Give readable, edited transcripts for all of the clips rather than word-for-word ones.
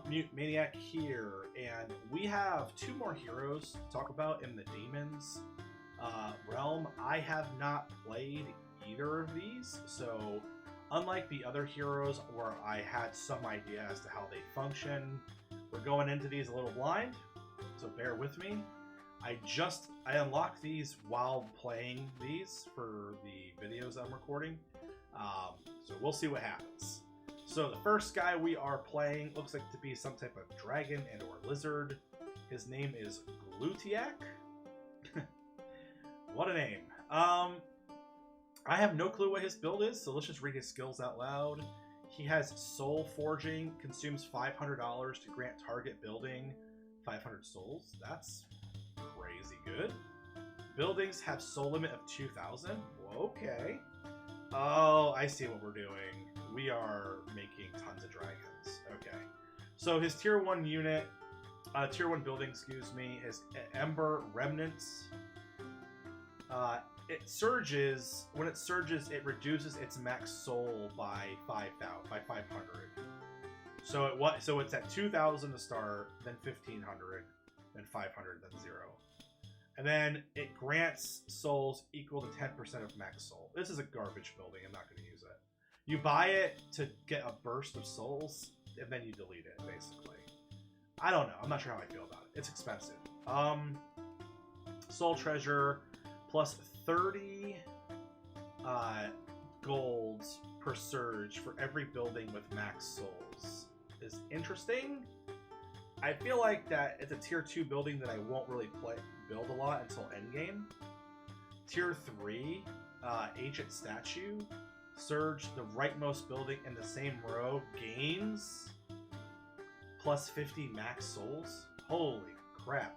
Mute Maniac here, and we have two more heroes to talk about in the Demons realm. I have not played either of these, so unlike the other heroes where I had some idea as to how they function, we're going into these a little blind, so bear with me. I unlocked these while playing these for the videos I'm recording, so we'll see what happens. So the first guy we are playing looks like to be some type of dragon and or lizard. His name is Glutiac. What a name. I have no clue what his build is, so let's just read his skills out loud. He has Soul Forging, consumes $500 to grant target building 500 souls. That's crazy good. Buildings have soul limit of 2,000. Okay. Oh, I see what we're doing. We are making tons of dragons. Okay. So his tier 1 unit, tier 1 building, excuse me, is Ember Remnants. It surges. When it surges, it reduces its max soul by 500. So it's at 2,000 to start, then 1,500, then 500, then 0. And then it grants souls equal to 10% of max soul. This is a garbage building. I'm not going to use it. You buy it to get a burst of souls, and then you delete it, basically. I don't know. I'm not sure how I feel about it. It's expensive. Soul Treasure plus 30 gold per surge for every building with max souls is interesting. I feel like that it's a tier 2 building that I won't really build a lot until endgame. Tier 3, Ancient Statue. Surge, the rightmost building in the same row, gains plus 50 max souls. Holy crap.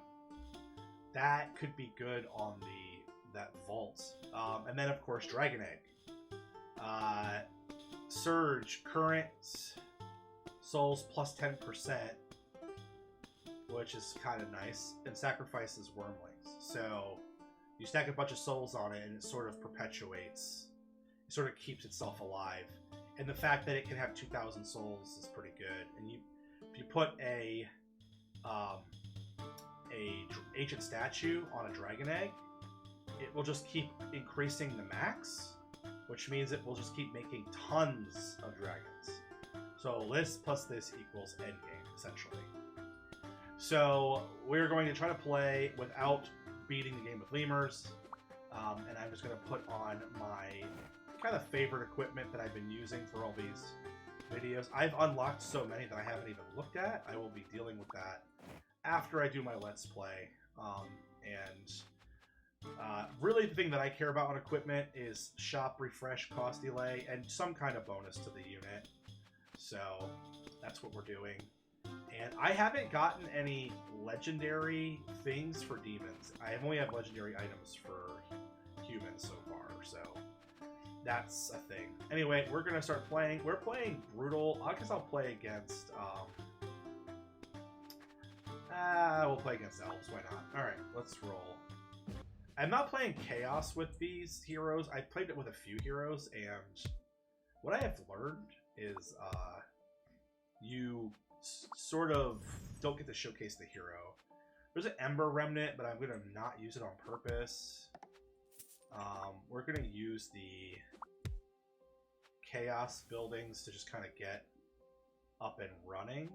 That could be good on that vault. And then, of course, Dragon Egg. Surge, current souls plus 10%, which is kind of nice, and sacrifices wormlings. So you stack a bunch of souls on it, and it sort of perpetuates. It sort of keeps itself alive, and the fact that it can have 2,000 souls is pretty good. And if you put a ancient statue on a dragon egg, it will just keep increasing the max, which means it will just keep making tons of dragons. So this plus this equals endgame, essentially. So we're going to try to play without beating the game with lemurs, and I'm just going to put on my kind of favorite equipment that I've been using for all these videos. I've unlocked so many that I haven't even looked at. I will be dealing with that after I do my Let's Play. Really the thing that I care about on equipment is shop refresh, cost delay, and some kind of bonus to the unit. So that's what we're doing. And I haven't gotten any legendary things for demons. I only have legendary items for humans so far, so that's a thing. Anyway, we're going to start playing. We're playing Brutal. I guess I'll play against... we'll play against Elves. Why not? Alright, let's roll. I'm not playing Chaos with these heroes. I've played it with a few heroes, and what I have learned is you sort of don't get to showcase the hero. There's an Ember Remnant, but I'm going to not use it on purpose. We're going to use the Chaos buildings to just kind of get up and running.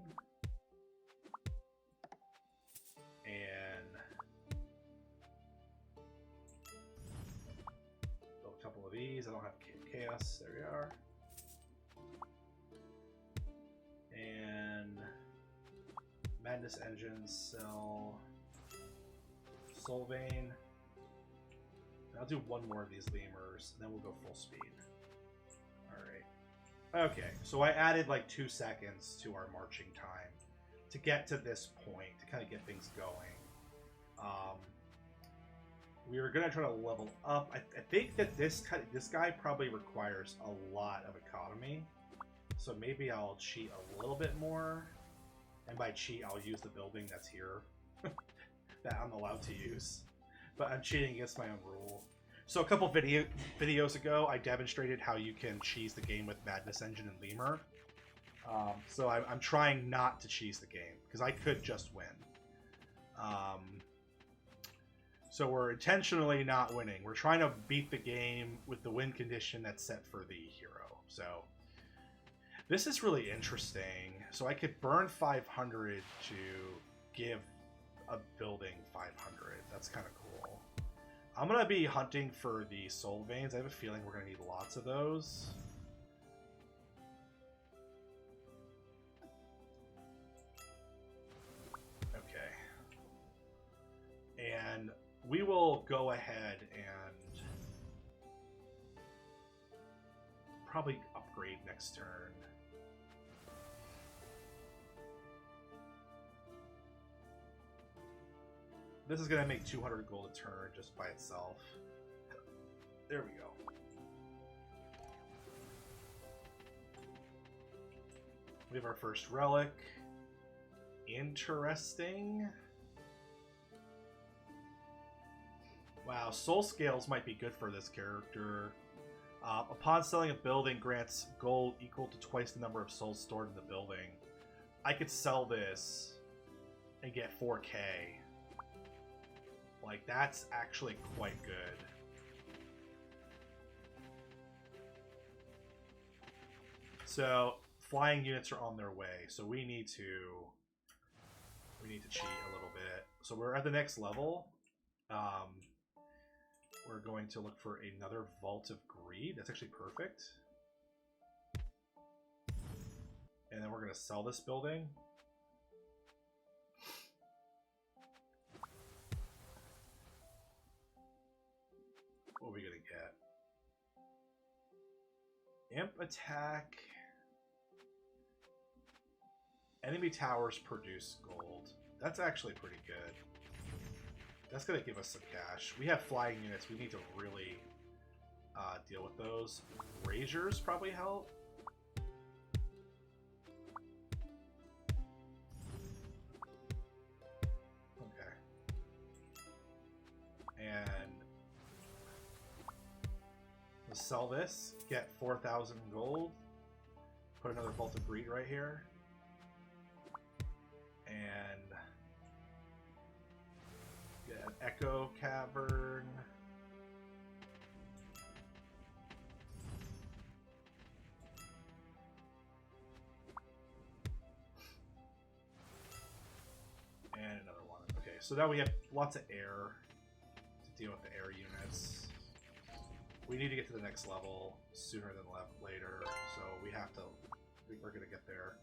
And build a couple of these. I don't have Chaos. There we are. And Madness Engines, sell Soul Vein. I'll do one more of these lemurs, and then we'll go full speed. Alright. Okay, so I added like 2 seconds to our marching time to get to this point, to kind of get things going. We are going to try to level up. I think that this guy probably requires a lot of economy. So maybe I'll cheat a little bit more. And by cheat, I'll use the building that's here that I'm allowed to use. But I'm cheating against my own rule. So a couple videos ago, I demonstrated how you can cheese the game with Madness Engine and Lemur. So I'm trying not to cheese the game, because I could just win. So we're intentionally not winning. We're trying to beat the game with the win condition that's set for the hero. So this is really interesting. So I could burn 500 to give a building 500. That's kind of cool. I'm going to be hunting for the soul veins. I have a feeling we're going to need lots of those. Okay. And we will go ahead and probably upgrade next turn. This is going to make 200 gold a turn just by itself. There we go. We have our first relic. Interesting. Wow, soul scales might be good for this character. Upon selling a building, grants gold equal to twice the number of souls stored in the building. I could sell this and get 4K. Like, that's actually quite good. So, flying units are on their way. So we need to cheat a little bit. So we're at the next level. We're going to look for another Vault of Greed. That's actually perfect. And then we're going to sell this building. What are we going to get? Imp attack. Enemy towers produce gold. That's actually pretty good. That's going to give us some cash. We have flying units. We need to really deal with those. Braziers probably help. Okay. And let's sell this. Get 4,000 gold. Put another Vault of Greed right here. And get an Echo Cavern. And another one. Okay, so now we have lots of air to deal with the air units. We need to get to the next level sooner than later, so we have to. We're gonna get there.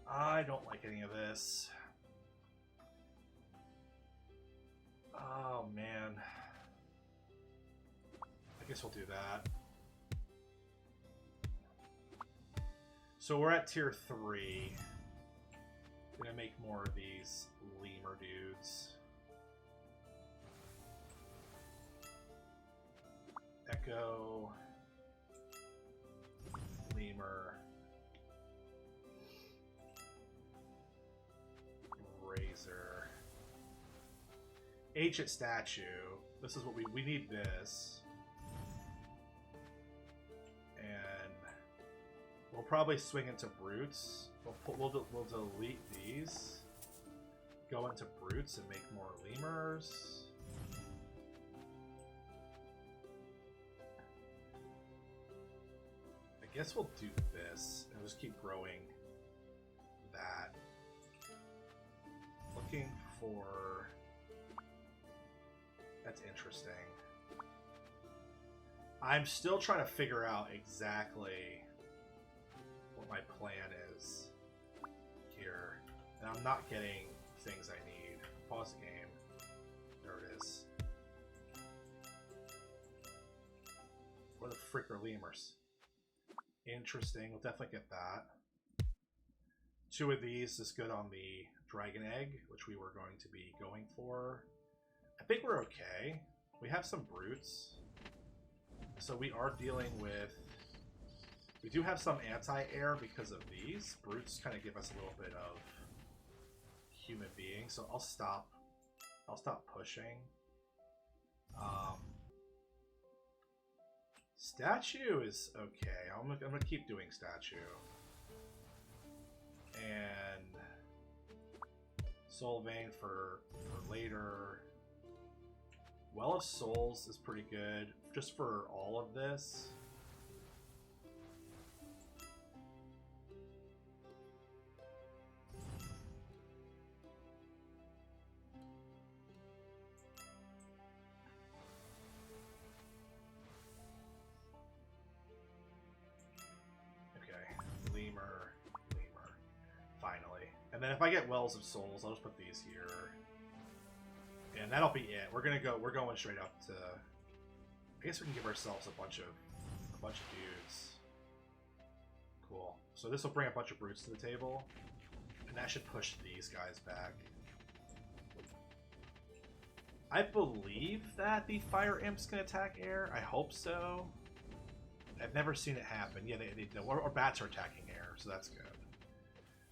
I don't like any of this. Oh man. I guess we'll do that. So we're at tier 3. Gonna make more of these lemur dudes. Echo. Lemur. Razor. Ancient statue. This is what we need this. And we'll probably swing into brutes. We'll delete these. Go into brutes and make more lemurs. I guess we'll do this and just keep growing that. Looking for... That's interesting. I'm still trying to figure out exactly what my plan is here. And I'm not getting things I need. Pause the game. There it is. What the frick are lemurs? Interesting. We'll definitely get that. 2 of these is good on the dragon egg, which we were going to be going for. I think we're okay. We have some brutes. So we are dealing with... We do have some anti-air because of these. Brutes kind of give us a little bit of human being. So I'll stop pushing. Statue is okay. I'm gonna keep doing statue. And Soul Vein for later. Well of Souls is pretty good just for all of this. Lemur, finally. And then if I get Wells of Souls, I'll just put these here. And that'll be it. We're going straight up to, I guess we can give ourselves a bunch of dudes. Cool. So this will bring a bunch of brutes to the table. And that should push these guys back. I believe that the fire imps can attack air. I hope so. I've never seen it happen. Yeah, or bats are attacking air, so that's good.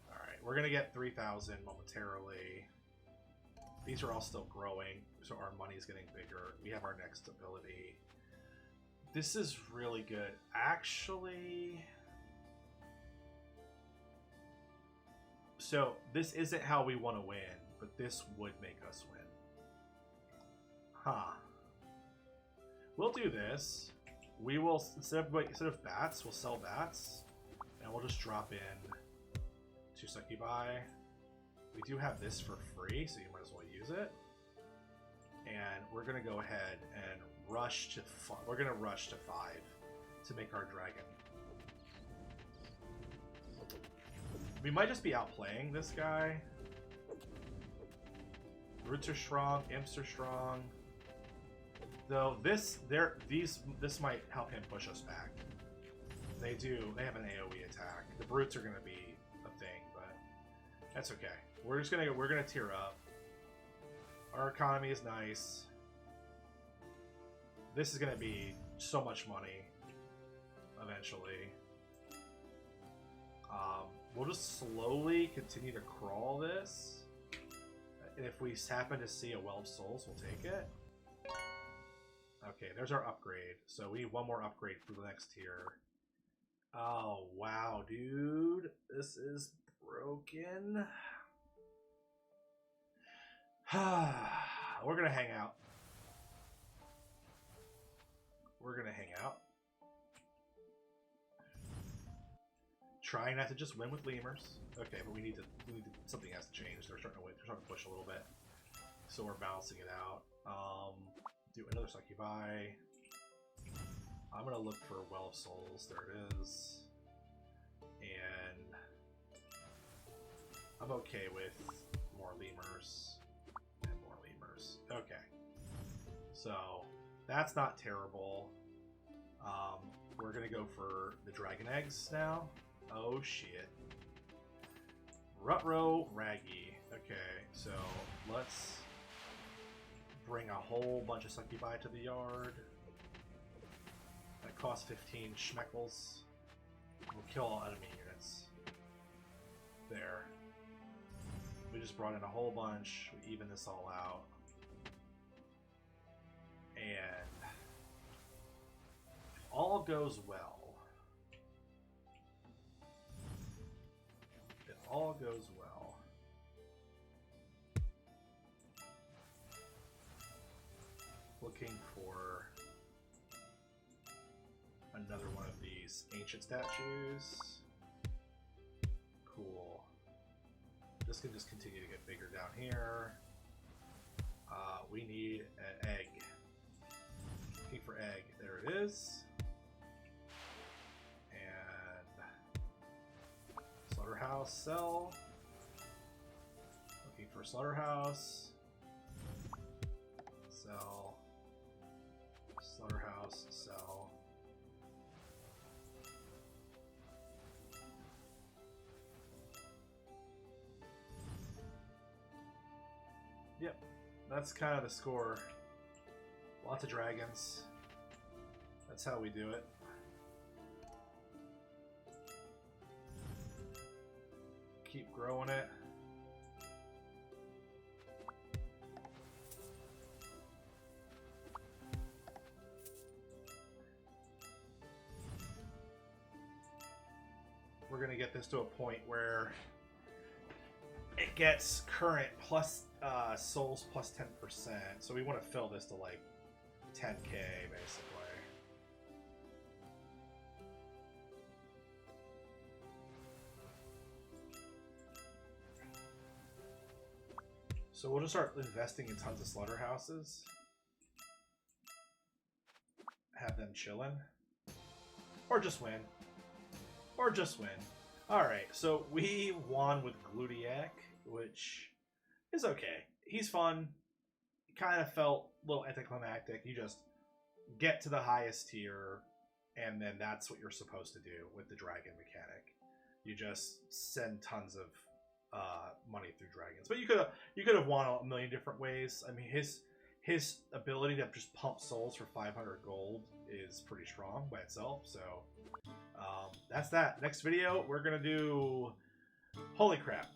Alright, we're going to get 3,000 momentarily. These are all still growing, so our money's getting bigger. We have our next ability. This is really good. Actually... So, this isn't how we want to win, but this would make us win. Huh. We'll do this. We will, instead of bats, we'll sell bats. And we'll just drop in 2 succubi. We do have this for free, so you might as well use it. And we're going to go ahead and rush to... We're going to rush to 5 to make our dragon. We might just be outplaying this guy. Roots are strong, imps are strong. Though this might help him push us back. They have an AoE attack. The brutes are gonna be a thing, but that's okay. We're gonna tier up. Our economy is nice. This is gonna be so much money eventually. We'll just slowly continue to crawl this. And if we happen to see a Well of Souls, we'll take it. Okay, there's our upgrade. So we need one more upgrade for the next tier. Oh, wow, dude. This is broken. We're going to hang out. We're going to hang out. Trying not to just win with lemurs. Okay, but we need to something has to change. They're starting to push a little bit. So we're balancing it out. Do another succubi. I'm gonna look for Well of Souls. There it is. And I'm okay with more lemurs and more lemurs. Okay. So that's not terrible. We're gonna go for the dragon eggs now. Oh shit. Rutro Raggy. Okay, so let's bring a whole bunch of succubi to the yard. That costs 15 schmeckles. We'll kill all enemy units. There. We just brought in a whole bunch. We even this all out. And if all goes well, all goes well. Looking for another one of these ancient statues. Cool. This can just continue to get bigger down here. We need an egg. Looking for egg. There it is. Slaughterhouse, sell. Looking for slaughterhouse. Sell. Slaughterhouse, sell. Yep, that's kind of the score. Lots of dragons. That's how we do it. Keep growing it. We're going to get this to a point where it gets current plus souls plus 10%. So we want to fill this to like 10k basically. So we'll just start investing in tons of slaughterhouses. Have them chilling. Or just win. Or just win. Alright, so we won with Glutiac, which is okay. He's fun. Kind of felt a little anticlimactic. You just get to the highest tier, and then that's what you're supposed to do with the dragon mechanic. You just send tons of money through dragons. But you could have won a million different ways. I mean, his ability to just pump souls for 500 gold is pretty strong by itself. So that's that. Next video, we're gonna do. Holy crap!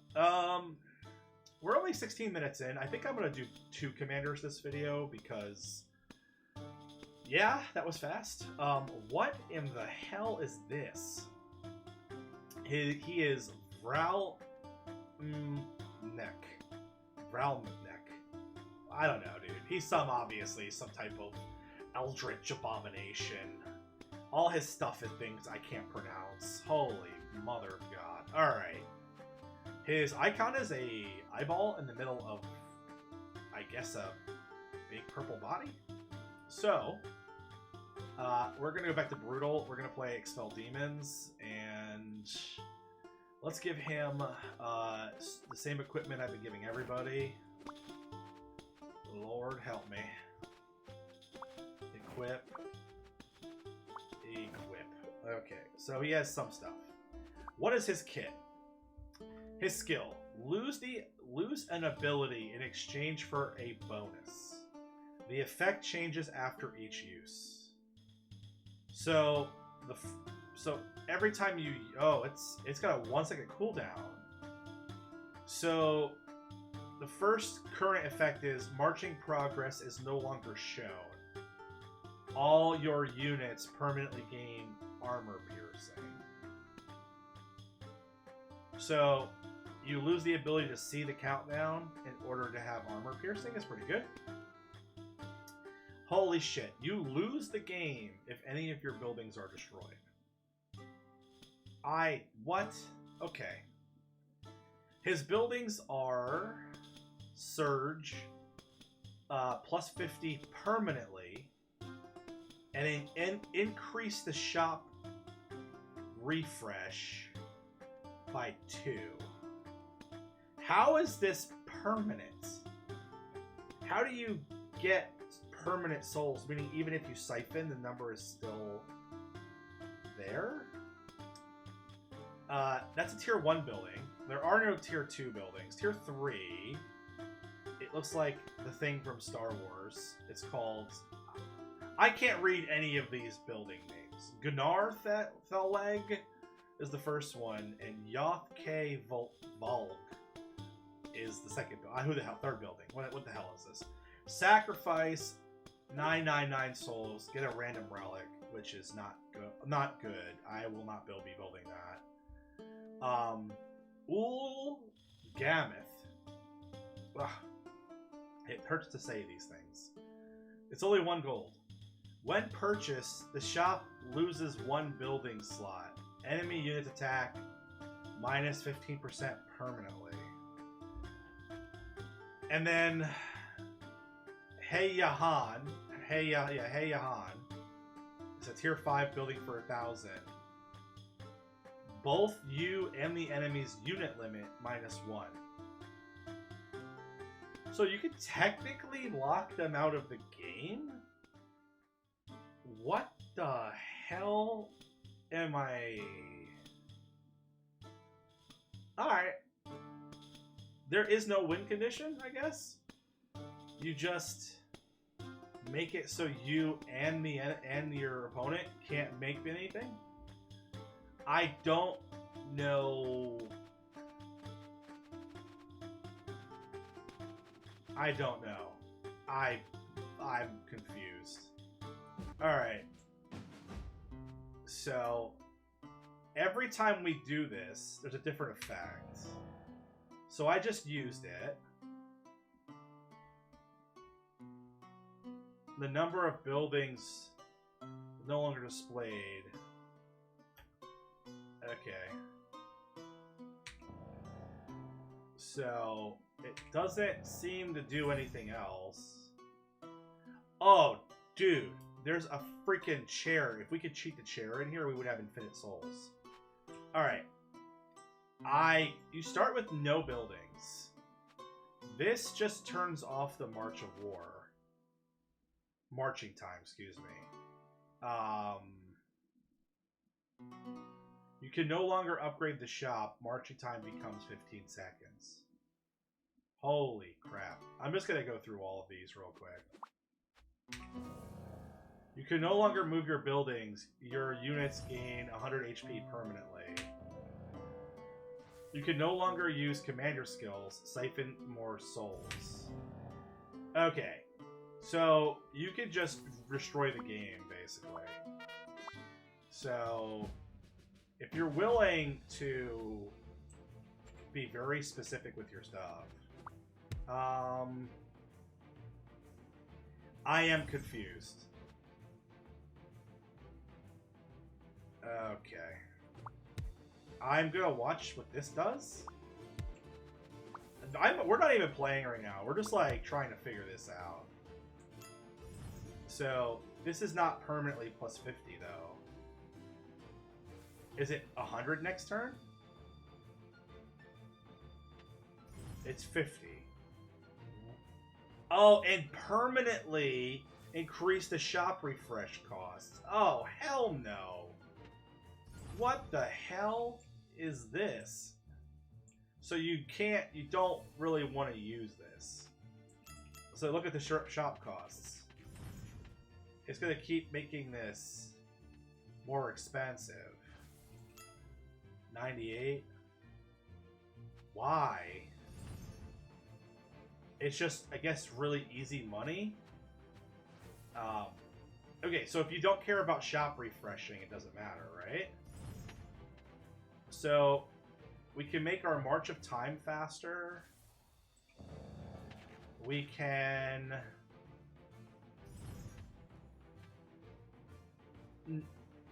We're only 16 minutes in. I think I'm gonna do 2 commanders this video because, yeah, that was fast. What in the hell is this? He is Vraal-M'neq. Vraal-M'neq. I don't know, dude. He's obviously some type of Eldritch abomination. All his stuff is things I can't pronounce. Holy mother of God. Alright. His icon is a eyeball in the middle of, I guess, a big purple body. So, we're going to go back to Brutal. We're going to play Expel Demons, and let's give him the same equipment I've been giving everybody. Lord help me. Equip. Okay, so he has some stuff. What is his kit? His skill. Lose an ability in exchange for a bonus. The effect changes after each use. So every time you it's got a 1 second cooldown. So the first current effect is marching progress is no longer shown. All your units permanently gain armor piercing. So you lose the ability to see the countdown in order to have armor piercing. Is pretty good. Holy shit. You lose the game if any of your buildings are destroyed. What? Okay. His buildings are Surge, plus 50 permanently, and increase the shop refresh by 2. How is this permanent? How do you get permanent souls? Meaning even if you siphon, the number is still there? That's a tier 1 building. There are no tier 2 buildings. Tier 3, it looks like the thing from Star Wars. It's called... I can't read any of these building names. Gunnar Thaleg is the first one, and Yoth-K Volg is the second building. Who the hell? Third building. What the hell is this? Sacrifice 999 souls. Get a random relic, which is not good. I will not be building that. Ul Gameth. Ugh. It hurts to say these things. It's only 1 gold. When purchased, the shop loses 1 building slot. Enemy unit attack minus 15% permanently. And then Hey Yahan. It's a tier 5 building for 1,000. Both you and the enemy's unit limit minus 1. So you could technically lock them out of the game? What the hell am I... Alright. There is no win condition, I guess? You just make it so you and your opponent can't make anything? I don't know. I don't know. I'm confused. Alright. So every time we do this, there's a different effect. So I just used it. The number of buildings is no longer displayed. Okay. So it doesn't seem to do anything else. Oh, dude, there's a freaking chair. If we could cheat the chair in here, we would have infinite souls. Alright. You start with no buildings. This just turns off the March of War. Marching time, excuse me. You can no longer upgrade the shop. Marching time becomes 15 seconds. Holy crap. I'm just going to go through all of these real quick. You can no longer move your buildings. Your units gain 100 HP permanently. You can no longer use commander skills. Siphon more souls. Okay. So, you could just destroy the game, basically. So, if you're willing to be very specific with your stuff, I am confused. Okay. I'm gonna watch what this does. We're not even playing right now. We're just like trying to figure this out. So, this is not permanently plus 50 though. Is it 100 next turn? It's 50. Oh, and permanently increase the shop refresh costs. Oh, hell no. What the hell is this? So you don't really want to use this. So look at the shop costs. It's going to keep making this more expensive. 98. Why? It's just, I guess, really easy money. Okay, so if you don't care about shop refreshing, it doesn't matter, right? So we can make our March of Time faster. We can...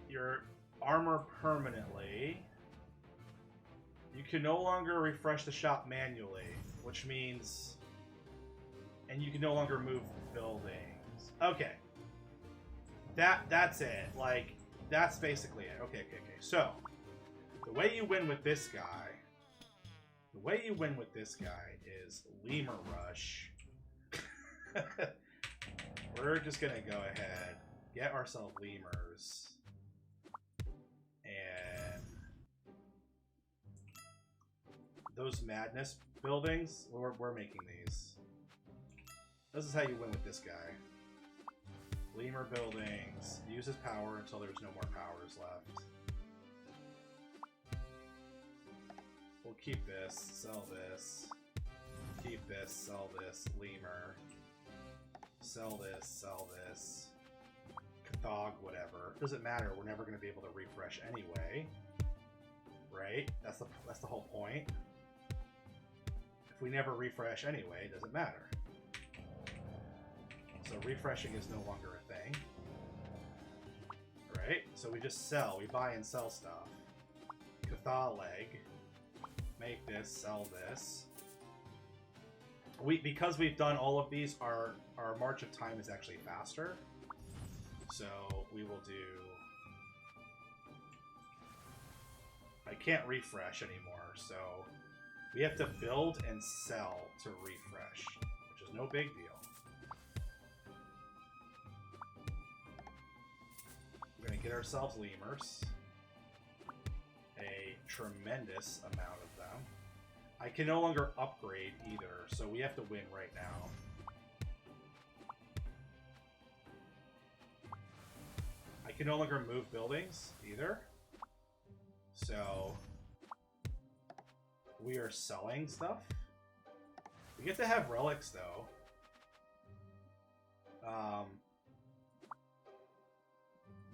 Your armor permanently. You can no longer refresh the shop manually, which means... And you can no longer move buildings. Okay. That's it. Like, that's basically it. Okay. So, the way you win with this guy... The way you win with this guy is Lemur Rush. We're just gonna go ahead, get ourselves Lemurs. And... Those Madness buildings, we're making these. This is how you win with this guy. Lemur buildings. Use his power until there's no more powers left. We'll keep this. Sell this. Keep this. Sell this. Lemur. Sell this. Sell this. Cathog, whatever. Doesn't matter. We're never going to be able to refresh anyway. Right? That's the whole point. If we never refresh anyway, it doesn't matter. So refreshing is no longer a thing. Right? So we just sell. We buy and sell stuff. Cathaleg. Make this, sell this. Because we've done all of these, our March of Time is actually faster. So we will do... I can't refresh anymore, so we have to build and sell to refresh, which is no big deal. We're going to get ourselves Lemurs. A tremendous amount of them. I can no longer upgrade either, so we have to win right now. I can no longer move buildings either. So we are selling stuff. We get to have relics though.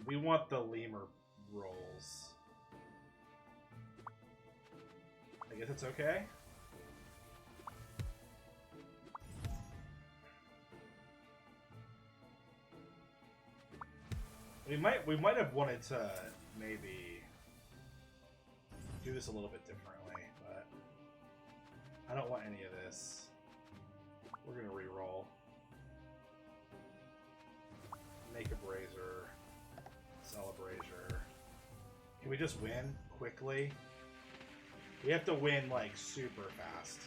We want the lemur rolls. I guess it's okay. We might have wanted to maybe do this a little bit differently, but I don't want any of this. We're gonna re-roll. Make a brazier. Sell a brazier. Can we just win quickly? We have to win like super fast.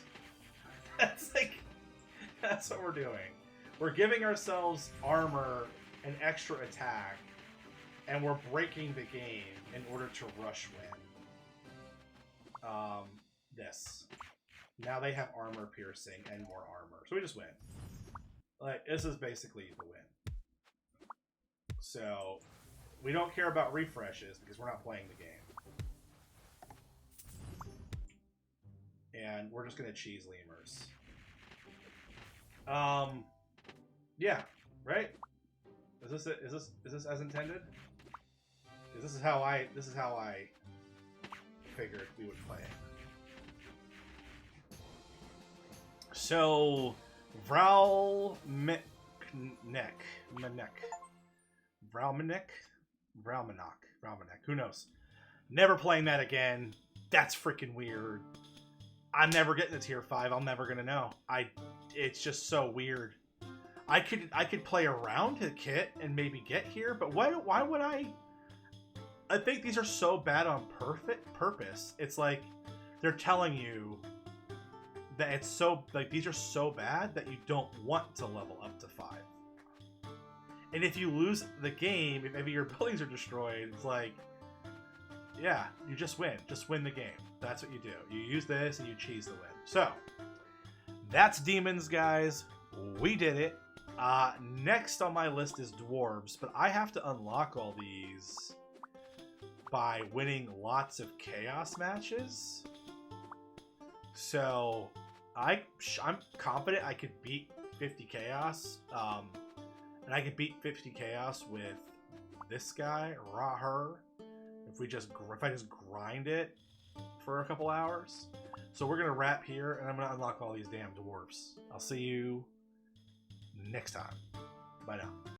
That's what we're doing. We're giving ourselves armor and extra attack, and we're breaking the game in order to rush win. This. Now they have armor piercing and more armor, so we just win. Like, this is basically the win. So we don't care about refreshes because we're not playing the game. And we're just gonna cheese lemurs. Yeah, right? Is this it? Is this as intended? This is how I figured we would play it. So Vraal-M'neq. Vraal-M'neq. Who knows? Never playing that again. That's freaking weird. I'm never getting to tier 5. I'm never gonna know. It's just so weird. I could play around the kit and maybe get here, but why would I? I think these are so bad on purpose. It's like they're telling you that it's so like these are so bad that you don't want to level up to 5. And if you lose the game, if maybe your buildings are destroyed, it's like, yeah, you just win. Just win the game. That's what you do. You use this and you cheese the win. So, that's demons, guys. We did it. Next on my list is dwarves, but I have to unlock all these by winning lots of chaos matches. So, I'm confident I could beat 50 chaos. And I could beat 50 chaos with this guy, Raher, if I just grind it for a couple hours. So we're gonna wrap here, and I'm gonna unlock all these damn dwarves. I'll see you next time. Bye now.